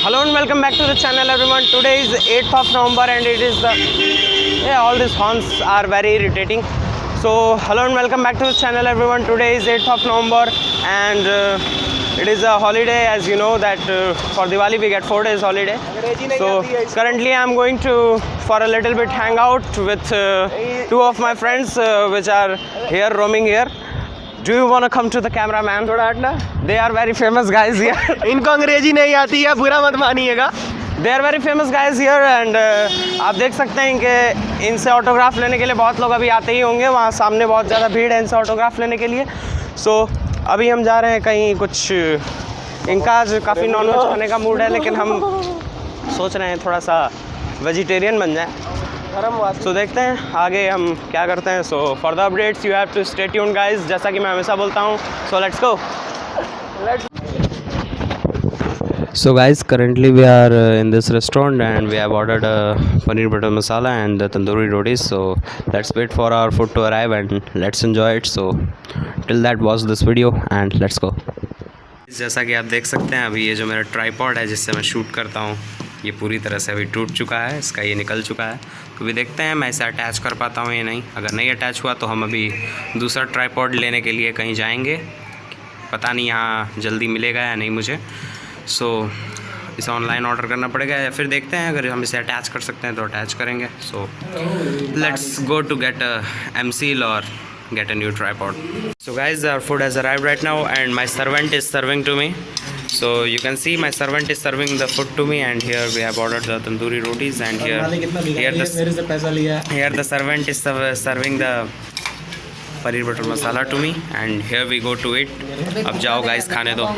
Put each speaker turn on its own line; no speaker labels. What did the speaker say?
Hello and welcome back to the channel everyone. Today is 8th of November and it is the all these horns are very irritating. So hello and welcome back to the channel everyone. Today is 8th of November and it is a holiday, as you know that for Diwali we get 4 days holiday. So currently I am going to for a little bit hang out with two of my friends which are here roaming here. Do you want to come to the camera, man? थोड़ा हटना. They are very famous guys here.
इनको अंग्रेजी नहीं आती है, बुरा मत मानिएगा.
They are very famous guys here and आप देख सकते हैं कि इनसे ऑटोग्राफ लेने के लिए बहुत लोग अभी आते ही होंगे. वहाँ सामने बहुत ज़्यादा भीड़ है इनसे ऑटोग्राफ लेने के लिए. So अभी हम जा रहे हैं कहीं कुछ. इनका आज काफ़ी नॉनवेज खाने का मूड है लेकिन हम सोच रहे हैं थोड़ा सा वेजिटेरियन बन जाए. सो देखते हैं आगे हम क्या करते हैं. So for the updates you have to stay tuned guys, जैसा कि मैं हमेशा बोलता हूँ. So let's go. So guys, currently we are in this restaurant and we have ordered paneer butter masala and the tandoori rotis. So let's wait for our food to arrive and let's enjoy it. So till that, watch this video and let's go. जैसा कि आप देख सकते हैं अभी ये जो मेरा ट्राइपॉड है जिससे मैं शूट करता हूँ ये पूरी तरह से अभी टूट चुका है. इसका ये निकल चुका है. तो अभी देखते हैं मैं इसे अटैच कर पाता हूँ या नहीं. अगर नहीं अटैच हुआ तो हम अभी दूसरा ट्राइपॉड लेने के लिए कहीं जाएंगे. पता नहीं यहाँ जल्दी मिलेगा या नहीं मुझे. सो इसे ऑनलाइन ऑर्डर करना पड़ेगा या फिर देखते हैं अगर हम इसे अटैच कर सकते हैं तो अटैच करेंगे. So let's go to get M seal और get a new tripod. So guys, our food has arrived right now and my servant is serving to me. So you can see my servant is serving the food to me and here we have ordered the tandoori rotis and here the servant is serving the paneer butter masala to me and here we go to it. अब जाओ guys खाने दो.